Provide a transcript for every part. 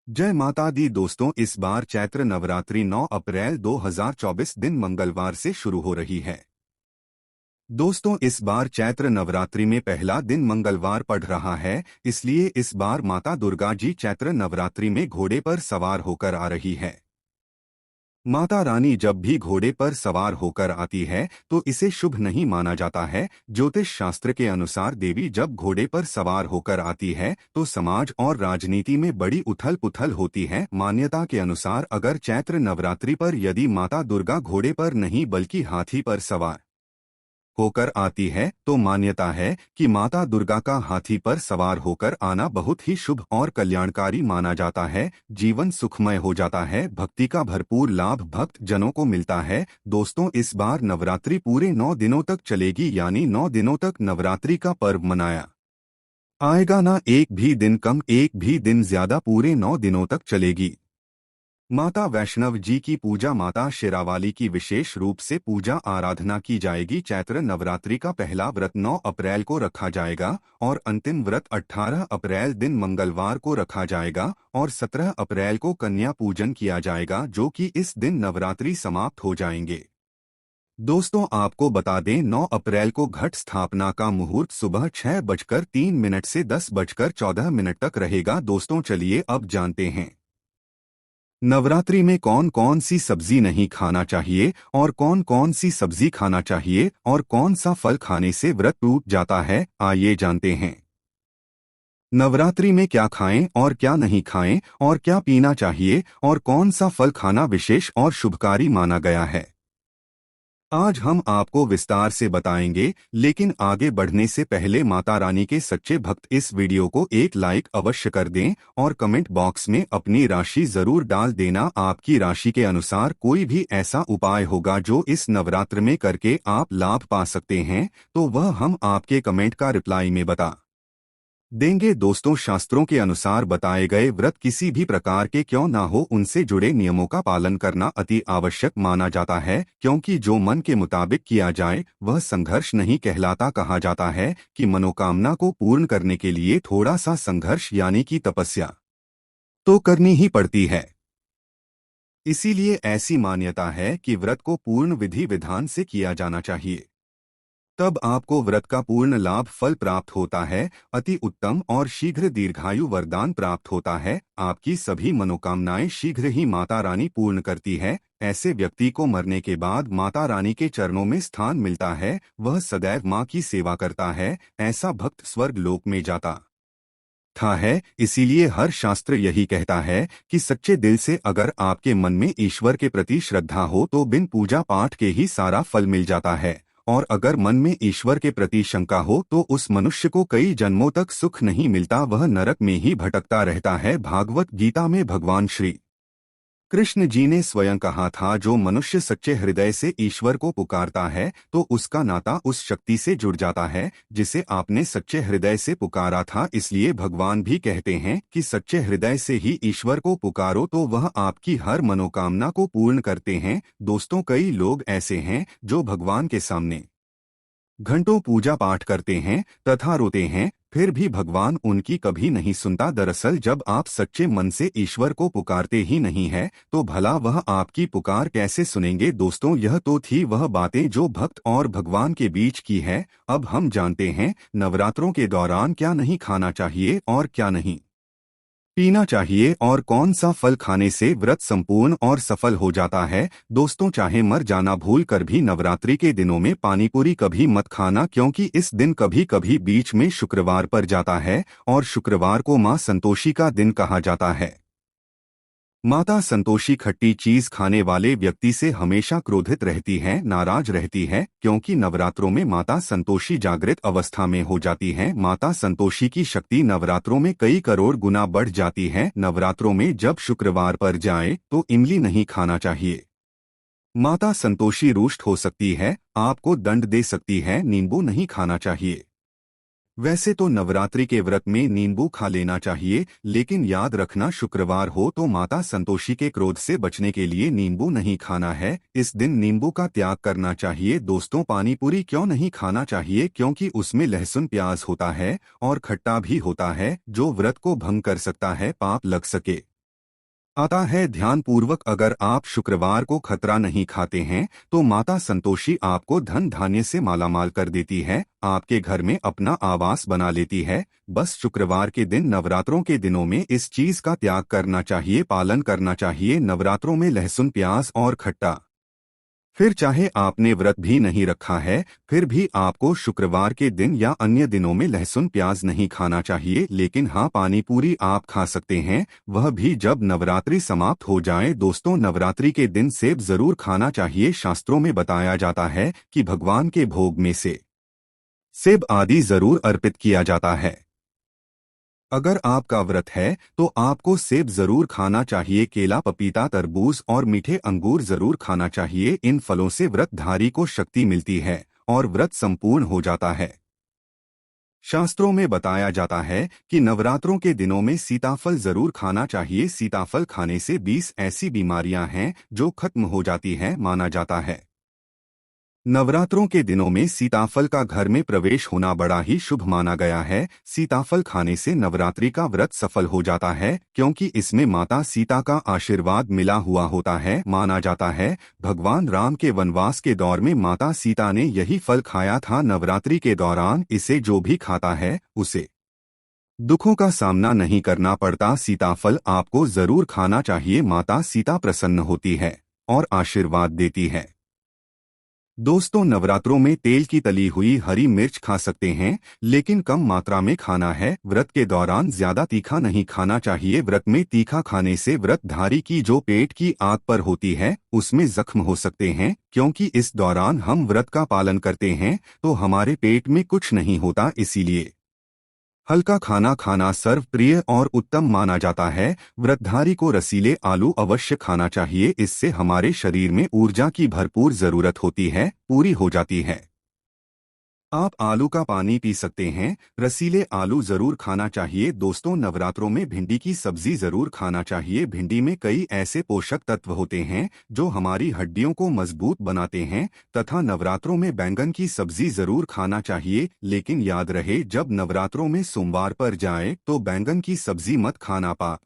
जय माता दी दोस्तों, इस बार चैत्र नवरात्रि 9 अप्रैल 2024 दिन मंगलवार से शुरू हो रही है। दोस्तों, इस बार चैत्र नवरात्रि में पहला दिन मंगलवार पड़ रहा है, इसलिए इस बार माता दुर्गा जी चैत्र नवरात्रि में घोड़े पर सवार होकर आ रही है। माता रानी जब भी घोड़े पर सवार होकर आती है तो इसे शुभ नहीं माना जाता है। ज्योतिष शास्त्र के अनुसार देवी जब घोड़े पर सवार होकर आती है तो समाज और राजनीति में बड़ी उथल पुथल होती है। मान्यता के अनुसार अगर चैत्र नवरात्रि पर यदि माता दुर्गा घोड़े पर नहीं बल्कि हाथी पर सवार होकर आती है तो मान्यता है कि माता दुर्गा का हाथी पर सवार होकर आना बहुत ही शुभ और कल्याणकारी माना जाता है। जीवन सुखमय हो जाता है, भक्ति का भरपूर लाभ भक्त जनों को मिलता है। दोस्तों, इस बार नवरात्रि पूरे 9 दिनों तक चलेगी, यानी 9 दिनों तक नवरात्रि का पर्व मनाया आएगा। ना एक भी दिन कम, एक भी दिन ज्यादा, पूरे 9 दिनों तक चलेगी। माता वैष्णव जी की पूजा, माता शेरावाली की विशेष रूप से पूजा आराधना की जाएगी। चैत्र नवरात्रि का पहला व्रत 9 अप्रैल को रखा जाएगा और अंतिम व्रत 18 अप्रैल दिन मंगलवार को रखा जाएगा और 17 अप्रैल को कन्या पूजन किया जाएगा, जो कि इस दिन नवरात्रि समाप्त हो जाएंगे। दोस्तों, आपको बता दें 9 अप्रैल को घट स्थापना का मुहूर्त सुबह 6:03 से 10:14 तक रहेगा। दोस्तों, चलिए अब जानते हैं नवरात्रि में कौन कौन सी सब्जी नहीं खाना चाहिए और कौन कौन सी सब्जी खाना चाहिए और कौन सा फल खाने से व्रत टूट जाता है। आइए जानते हैं नवरात्रि में क्या खाएं और क्या नहीं खाएं और क्या पीना चाहिए और कौन सा फल खाना विशेष और शुभकारी माना गया है। आज हम आपको विस्तार से बताएंगे, लेकिन आगे बढ़ने से पहले माता रानी के सच्चे भक्त इस वीडियो को एक लाइक अवश्य कर दें और कमेंट बॉक्स में अपनी राशि जरूर डाल देना। आपकी राशि के अनुसार कोई भी ऐसा उपाय होगा जो इस नवरात्र में करके आप लाभ पा सकते हैं, तो वह हम आपके कमेंट का रिप्लाई में बता देंगे। दोस्तों, शास्त्रों के अनुसार बताए गए व्रत किसी भी प्रकार के क्यों ना हो, उनसे जुड़े नियमों का पालन करना अति आवश्यक माना जाता है, क्योंकि जो मन के मुताबिक किया जाए वह संघर्ष नहीं कहलाता। कहा जाता है कि मनोकामना को पूर्ण करने के लिए थोड़ा सा संघर्ष यानी कि तपस्या तो करनी ही पड़ती है। इसीलिए ऐसी मान्यता है कि व्रत को पूर्ण विधि विधान से किया जाना चाहिए, तब आपको व्रत का पूर्ण लाभ फल प्राप्त होता है। अति उत्तम और शीघ्र दीर्घायु वरदान प्राप्त होता है। आपकी सभी मनोकामनाएं शीघ्र ही माता रानी पूर्ण करती है। ऐसे व्यक्ति को मरने के बाद माता रानी के चरणों में स्थान मिलता है, वह सदैव माँ की सेवा करता है। ऐसा भक्त स्वर्ग लोक में जाता था है। इसीलिए हर शास्त्र यही कहता है कि सच्चे दिल से अगर आपके मन में ईश्वर के प्रति श्रद्धा हो तो बिन पूजा पाठ के ही सारा फल मिल जाता है, और अगर मन में ईश्वर के प्रति शंका हो तो उस मनुष्य को कई जन्मों तक सुख नहीं मिलता, वह नरक में ही भटकता रहता है। भागवत गीता में भगवान श्री कृष्ण जी ने स्वयं कहा था, जो मनुष्य सच्चे हृदय से ईश्वर को पुकारता है तो उसका नाता उस शक्ति से जुड़ जाता है जिसे आपने सच्चे हृदय से पुकारा था। इसलिए भगवान भी कहते हैं कि सच्चे हृदय से ही ईश्वर को पुकारो तो वह आपकी हर मनोकामना को पूर्ण करते हैं। दोस्तों, कई लोग ऐसे हैं जो भगवान के सामने घंटों पूजा पाठ करते हैं तथा रोते हैं, फिर भी भगवान उनकी कभी नहीं सुनता। दरअसल जब आप सच्चे मन से ईश्वर को पुकारते ही नहीं है तो भला वह आपकी पुकार कैसे सुनेंगे। दोस्तों, यह तो थी वह बातें जो भक्त और भगवान के बीच की है। अब हम जानते हैं नवरात्रों के दौरान क्या नहीं खाना चाहिए और क्या नहीं पीना चाहिए और कौन सा फल खाने से व्रत संपूर्ण और सफल हो जाता है। दोस्तों, चाहे मर जाना भूल कर भी नवरात्रि के दिनों में पानीपुरी कभी मत खाना, क्योंकि इस दिन कभी कभी बीच में शुक्रवार पर जाता है और शुक्रवार को मां संतोषी का दिन कहा जाता है। माता संतोषी खट्टी चीज खाने वाले व्यक्ति से हमेशा क्रोधित रहती है, नाराज रहती है, क्योंकि नवरात्रों में माता संतोषी जागृत अवस्था में हो जाती हैं। माता संतोषी की शक्ति नवरात्रों में कई करोड़ गुना बढ़ जाती है। नवरात्रों में जब शुक्रवार पर जाए तो इमली नहीं खाना चाहिए। माता संतोषी रुष्ट हो सकती है, आपको दंड दे सकती है। नींबू नहीं खाना चाहिए। वैसे तो नवरात्रि के व्रत में नींबू खा लेना चाहिए, लेकिन याद रखना शुक्रवार हो तो माता संतोषी के क्रोध से बचने के लिए नींबू नहीं खाना है। इस दिन नींबू का त्याग करना चाहिए। दोस्तों, पानीपुरी क्यों नहीं खाना चाहिए, क्योंकि उसमें लहसुन प्याज होता है और खट्टा भी होता है, जो व्रत को भंग कर सकता है, पाप लग सके। आता है ध्यानपूर्वक। अगर आप शुक्रवार को खतरा नहीं खाते हैं तो माता संतोषी आपको धन धान्य से मालामाल कर देती है, आपके घर में अपना आवास बना लेती है। बस शुक्रवार के दिन, नवरात्रों के दिनों में इस चीज का त्याग करना चाहिए, पालन करना चाहिए। नवरात्रों में लहसुन, प्याज और खट्टा, फिर चाहे आपने व्रत भी नहीं रखा है फिर भी आपको शुक्रवार के दिन या अन्य दिनों में लहसुन प्याज नहीं खाना चाहिए। लेकिन हाँ, पानी पूरी आप खा सकते हैं, वह भी जब नवरात्रि समाप्त हो जाए। दोस्तों, नवरात्रि के दिन सेब जरूर खाना चाहिए। शास्त्रों में बताया जाता है कि भगवान के भोग में से सेब आदि जरूर अर्पित किया जाता है। अगर आपका व्रत है तो आपको सेब जरूर खाना चाहिए। केला, पपीता, तरबूज और मीठे अंगूर जरूर खाना चाहिए। इन फलों से व्रतधारी को शक्ति मिलती है और व्रत संपूर्ण हो जाता है। शास्त्रों में बताया जाता है कि नवरात्रों के दिनों में सीताफल जरूर खाना चाहिए। सीताफल खाने से 20 ऐसी बीमारियां हैं जो खत्म हो जाती हैं, माना जाता है। नवरात्रों के दिनों में सीताफल का घर में प्रवेश होना बड़ा ही शुभ माना गया है। सीताफल खाने से नवरात्रि का व्रत सफल हो जाता है, क्योंकि इसमें माता सीता का आशीर्वाद मिला हुआ होता है। माना जाता है भगवान राम के वनवास के दौर में माता सीता ने यही फल खाया था। नवरात्रि के दौरान इसे जो भी खाता है उसे दुखों का सामना नहीं करना पड़ता। सीताफल आपको जरूर खाना चाहिए। माता सीता प्रसन्न होती है और आशीर्वाद देती है। दोस्तों, नवरात्रों में तेल की तली हुई हरी मिर्च खा सकते हैं, लेकिन कम मात्रा में खाना है। व्रत के दौरान ज्यादा तीखा नहीं खाना चाहिए। व्रत में तीखा खाने से व्रतधारी की जो पेट की आग पर होती है उसमें जख्म हो सकते हैं। क्योंकि इस दौरान हम व्रत का पालन करते हैं तो हमारे पेट में कुछ नहीं होता, इसीलिए हल्का खाना खाना सर्वप्रिय और उत्तम माना जाता है। व्रतधारी को रसीले आलू अवश्य खाना चाहिए, इससे हमारे शरीर में ऊर्जा की भरपूर जरूरत होती है, पूरी हो जाती है। आप आलू का पानी पी सकते हैं। रसीले आलू जरूर खाना चाहिए। दोस्तों, नवरात्रों में भिंडी की सब्जी जरूर खाना चाहिए। भिंडी में कई ऐसे पोषक तत्व होते हैं जो हमारी हड्डियों को मजबूत बनाते हैं। तथा नवरात्रों में बैंगन की सब्जी जरूर खाना चाहिए। लेकिन याद रहे, जब नवरात्रों में सोमवार पर जाए तो बैंगन की सब्जी मत खाना, पाप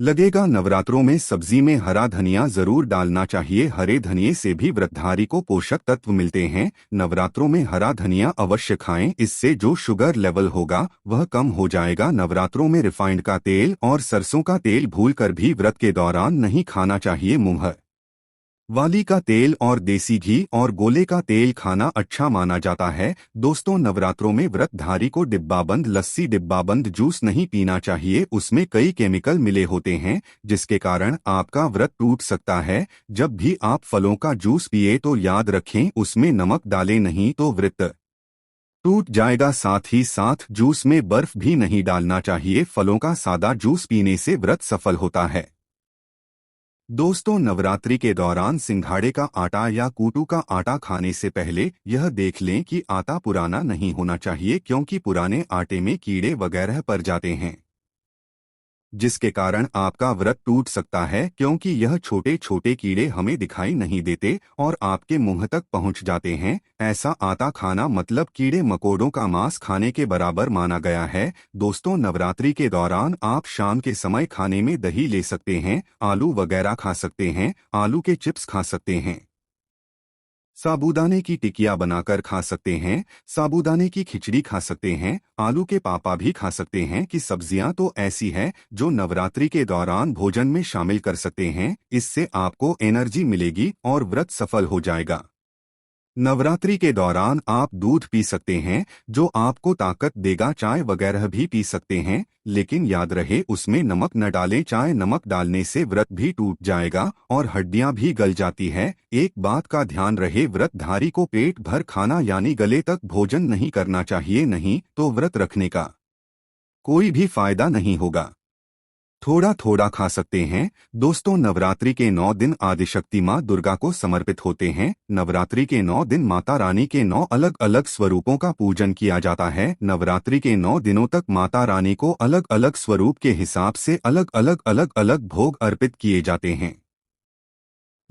लगेगा। नवरात्रों में सब्जी में हरा धनिया जरूर डालना चाहिए। हरे धनिये से भी व्रतधारी को पोषक तत्व मिलते हैं। नवरात्रों में हरा धनिया अवश्य खाएं, इससे जो शुगर लेवल होगा वह कम हो जाएगा। नवरात्रों में रिफाइंड का तेल और सरसों का तेल भूलकर भी व्रत के दौरान नहीं खाना चाहिए। मुंह वाली का तेल और देसी घी और गोले का तेल खाना अच्छा माना जाता है। दोस्तों, नवरात्रों में व्रतधारी को डिब्बाबंद लस्सी, डिब्बाबंद जूस नहीं पीना चाहिए। उसमें कई केमिकल मिले होते हैं जिसके कारण आपका व्रत टूट सकता है। जब भी आप फलों का जूस पिए तो याद रखें उसमें नमक डालें, नहीं तो व्रत टूट जाएगा। साथ ही साथ जूस में बर्फ भी नहीं डालना चाहिए। फलों का सादा जूस पीने से व्रत सफल होता है। दोस्तों, नवरात्रि के दौरान सिंघाड़े का आटा या कूटू का आटा खाने से पहले यह देख लें कि आटा पुराना नहीं होना चाहिए, क्योंकि पुराने आटे में कीड़े वगैरह पड़ जाते हैं जिसके कारण आपका व्रत टूट सकता है। क्योंकि यह छोटे छोटे कीड़े हमें दिखाई नहीं देते और आपके मुंह तक पहुंच जाते हैं। ऐसा आटा खाना मतलब कीड़े मकोड़ों का मांस खाने के बराबर माना गया है। दोस्तों, नवरात्रि के दौरान आप शाम के समय खाने में दही ले सकते हैं, आलू वगैरह खा सकते हैं, आलू के चिप्स खा सकते हैं, साबूदाने की टिकिया बनाकर खा सकते हैं, साबूदाने की खिचड़ी खा सकते हैं, आलू के पापा भी खा सकते हैं। कि सब्जियां तो ऐसी हैं जो नवरात्रि के दौरान भोजन में शामिल कर सकते हैं। इससे आपको एनर्जी मिलेगी और व्रत सफल हो जाएगा। नवरात्रि के दौरान आप दूध पी सकते हैं जो आपको ताकत देगा। चाय वगैरह भी पी सकते हैं, लेकिन याद रहे उसमें नमक न डालें। चाय नमक डालने से व्रत भी टूट जाएगा और हड्डियां भी गल जाती है। एक बात का ध्यान रहे, व्रतधारी को पेट भर खाना यानी गले तक भोजन नहीं करना चाहिए, नहीं तो व्रत रखने का कोई भी फायदा नहीं होगा। थोड़ा थोड़ा खा सकते हैं। दोस्तों, नवरात्रि के 9 दिन आदिशक्ति माँ दुर्गा को समर्पित होते हैं। नवरात्रि के 9 दिन माता रानी के 9 अलग अलग स्वरूपों का पूजन किया जाता है। नवरात्रि के 9 दिनों तक माता रानी को अलग अलग स्वरूप के हिसाब से अलग अलग भोग अर्पित किए जाते हैं।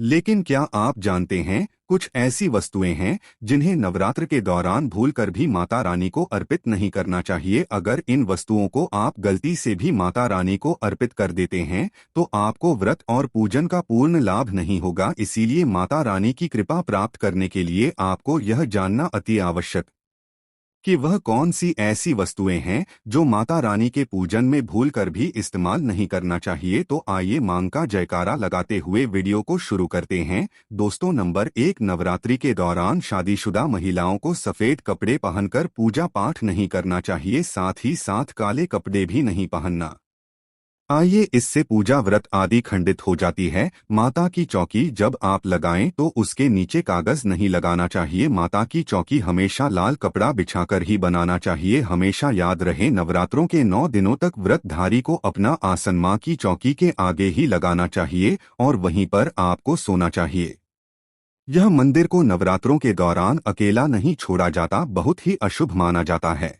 लेकिन क्या आप जानते हैं, कुछ ऐसी वस्तुएं हैं जिन्हें नवरात्र के दौरान भूलकर भी माता रानी को अर्पित नहीं करना चाहिए। अगर इन वस्तुओं को आप गलती से भी माता रानी को अर्पित कर देते हैं तो आपको व्रत और पूजन का पूर्ण लाभ नहीं होगा। इसीलिए माता रानी की कृपा प्राप्त करने के लिए आपको यह जानना अति आवश्यक कि वह कौन सी ऐसी वस्तुएं हैं जो माता रानी के पूजन में भूलकर भी इस्तेमाल नहीं करना चाहिए। तो आइए मां का जयकारा लगाते हुए वीडियो को शुरू करते हैं। दोस्तों, नंबर 1, नवरात्रि के दौरान शादीशुदा महिलाओं को सफेद कपड़े पहनकर पूजा पाठ नहीं करना चाहिए, साथ ही साथ काले कपड़े भी नहीं पहनना। आइए, इससे पूजा व्रत आदि खंडित हो जाती है। माता की चौकी जब आप लगाएं तो उसके नीचे कागज नहीं लगाना चाहिए। माता की चौकी हमेशा लाल कपड़ा बिछाकर ही बनाना चाहिए। हमेशा याद रहे, नवरात्रों के 9 दिनों तक व्रतधारी को अपना आसन मां की चौकी के आगे ही लगाना चाहिए और वहीं पर आपको सोना चाहिए। यह मंदिर को नवरात्रों के दौरान अकेला नहीं छोड़ा जाता, बहुत ही अशुभ माना जाता है।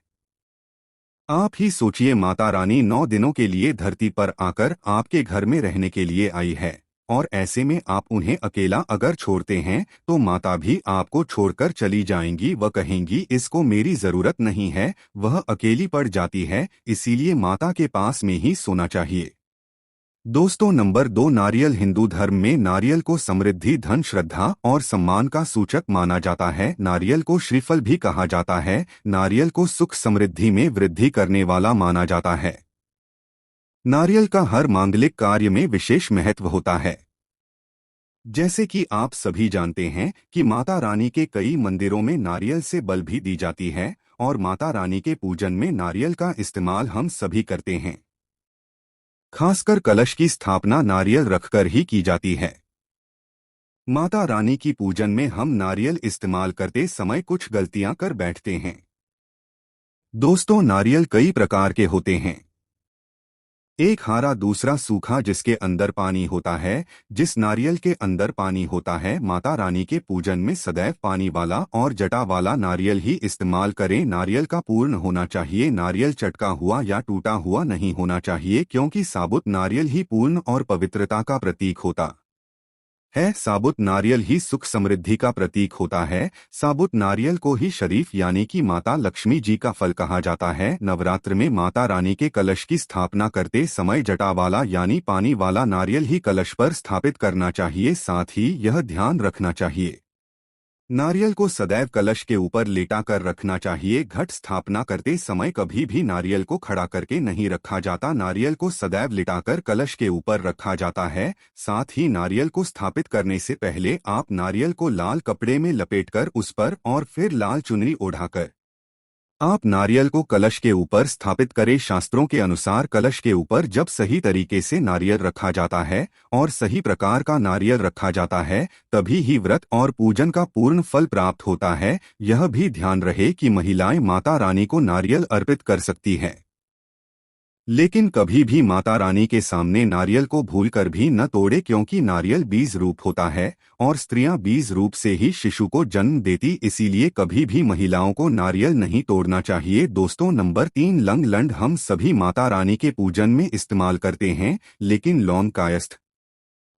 आप ही सोचिए, माता रानी 9 दिनों के लिए धरती पर आकर आपके घर में रहने के लिए आई है और ऐसे में आप उन्हें अकेला अगर छोड़ते हैं तो माता भी आपको छोड़कर चली जाएंगी। वह कहेंगी, इसको मेरी जरूरत नहीं है। वह अकेली पड़ जाती है, इसीलिए माता के पास में ही सोना चाहिए। दोस्तों, नंबर 2, नारियल। हिंदू धर्म में नारियल को समृद्धि, धन, श्रद्धा और सम्मान का सूचक माना जाता है। नारियल को श्रीफल भी कहा जाता है। नारियल को सुख समृद्धि में वृद्धि करने वाला माना जाता है। नारियल का हर मांगलिक कार्य में विशेष महत्व होता है। जैसे कि आप सभी जानते हैं कि माता रानी के कई मंदिरों में नारियल से बलि भी दी जाती है और माता रानी के पूजन में नारियल का इस्तेमाल हम सभी करते हैं। खासकर कलश की स्थापना नारियल रखकर ही की जाती है। माता रानी की पूजन में हम नारियल इस्तेमाल करते समय कुछ गलतियां कर बैठते हैं। दोस्तों, नारियल कई प्रकार के होते हैं। एक हरा, दूसरा सूखा जिसके अंदर पानी होता है। जिस नारियल के अंदर पानी होता है, माता रानी के पूजन में सदैव पानी वाला और जटा वाला नारियल ही इस्तेमाल करें। नारियल का पूर्ण होना चाहिए। नारियल चटका हुआ या टूटा हुआ नहीं होना चाहिए, क्योंकि साबुत नारियल ही पूर्ण और पवित्रता का प्रतीक होता है। साबुत नारियल ही सुख समृद्धि का प्रतीक होता है। साबुत नारियल को ही शरीफ यानी कि माता लक्ष्मी जी का फल कहा जाता है। नवरात्र में माता रानी के कलश की स्थापना करते समय जटा वाला यानी पानी वाला नारियल ही कलश पर स्थापित करना चाहिए। साथ ही यह ध्यान रखना चाहिए, नारियल को सदैव कलश के ऊपर लेटा कर रखना चाहिए। घट स्थापना करते समय कभी भी नारियल को खड़ा करके नहीं रखा जाता। नारियल को सदैव लिटाकर कलश के ऊपर रखा जाता है। साथ ही नारियल को स्थापित करने से पहले आप नारियल को लाल कपड़े में लपेटकर उस पर और फिर लाल चुनरी ओढ़ाकर आप नारियल को कलश के ऊपर स्थापित करें। शास्त्रों के अनुसार कलश के ऊपर जब सही तरीके से नारियल रखा जाता है और सही प्रकार का नारियल रखा जाता है, तभी ही व्रत और पूजन का पूर्ण फल प्राप्त होता है। यह भी ध्यान रहे कि महिलाएं माता रानी को नारियल अर्पित कर सकती हैं, लेकिन कभी भी माता रानी के सामने नारियल को भूलकर भी न तोड़े, क्योंकि नारियल बीज रूप होता है और स्त्रियां बीज रूप से ही शिशु को जन्म देती। इसीलिए कभी भी महिलाओं को नारियल नहीं तोड़ना चाहिए। दोस्तों, नंबर 3, लंग। लंड हम सभी माता रानी के पूजन में इस्तेमाल करते हैं, लेकिन लौंग कायस्थ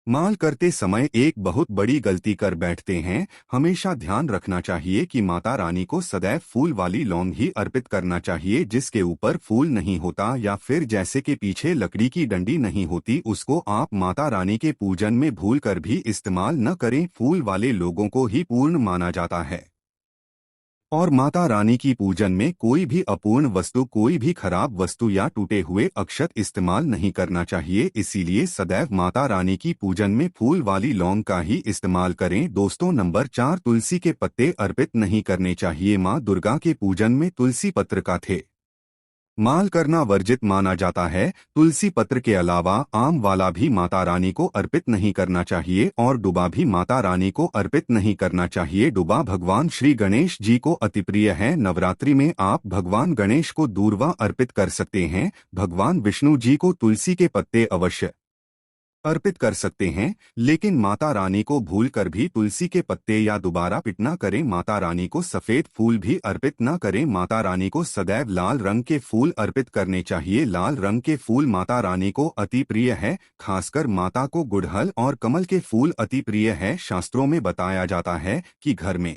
माल करते समय एक बहुत बड़ी गलती कर बैठते हैं। हमेशा ध्यान रखना चाहिए कि माता रानी को सदैव फूल वाली लौंग ही अर्पित करना चाहिए। जिसके ऊपर फूल नहीं होता या फिर जैसे के पीछे लकड़ी की डंडी नहीं होती, उसको आप माता रानी के पूजन में भूल कर भी इस्तेमाल न करें। फूल वाले लोगों को ही पूर्ण माना जाता है और माता रानी की पूजन में कोई भी अपूर्ण वस्तु, कोई भी खराब वस्तु या टूटे हुए अक्षत इस्तेमाल नहीं करना चाहिए। इसीलिए सदैव माता रानी की पूजन में फूल वाली लौंग का ही इस्तेमाल करें। दोस्तों, नंबर 4, तुलसी के पत्ते अर्पित नहीं करने चाहिए। माँ दुर्गा के पूजन में तुलसी पत्र का थे माल करना वर्जित माना जाता है। तुलसी पत्र के अलावा आम वाला भी माता रानी को अर्पित नहीं करना चाहिए और दुबा भी माता रानी को अर्पित नहीं करना चाहिए। दुबा भगवान श्री गणेश जी को अति प्रिय है। नवरात्रि में आप भगवान गणेश को दूर्वा अर्पित कर सकते हैं। भगवान विष्णु जी को तुलसी के पत्ते अवश्य अर्पित कर सकते हैं, लेकिन माता रानी को भूलकर भी तुलसी के पत्ते या दोबारा पिट ना करें। माता रानी को सफेद फूल भी अर्पित न करें। माता रानी को सदैव लाल रंग के फूल अर्पित करने चाहिए। लाल रंग के फूल माता रानी को अति प्रिय है, खासकर माता को गुड़हल और कमल के फूल अति प्रिय है। शास्त्रों में बताया जाता है कि घर में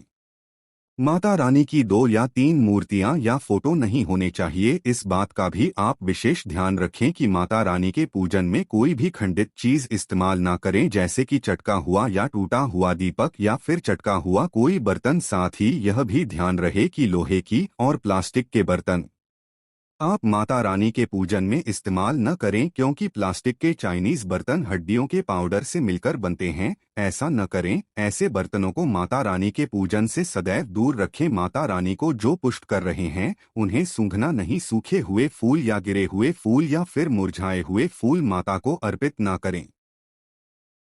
माता रानी की 2 या 3 मूर्तियां या फोटो नहीं होने चाहिए। इस बात का भी आप विशेष ध्यान रखें कि माता रानी के पूजन में कोई भी खंडित चीज इस्तेमाल ना करें, जैसे कि चटका हुआ या टूटा हुआ दीपक या फिर चटका हुआ कोई बर्तन। साथ ही यह भी ध्यान रहे कि लोहे की और प्लास्टिक के बर्तन आप माता रानी के पूजन में इस्तेमाल न करें, क्योंकि प्लास्टिक के चाइनीज बर्तन हड्डियों के पाउडर से मिलकर बनते हैं। ऐसा न करें। ऐसे बर्तनों को माता रानी के पूजन से सदैव दूर रखें। माता रानी को जो पुष्ट कर रहे हैं उन्हें सूंघना नहीं। सूखे हुए फूल या गिरे हुए फूल या फिर मुरझाए हुए फूल माता को अर्पित न करें।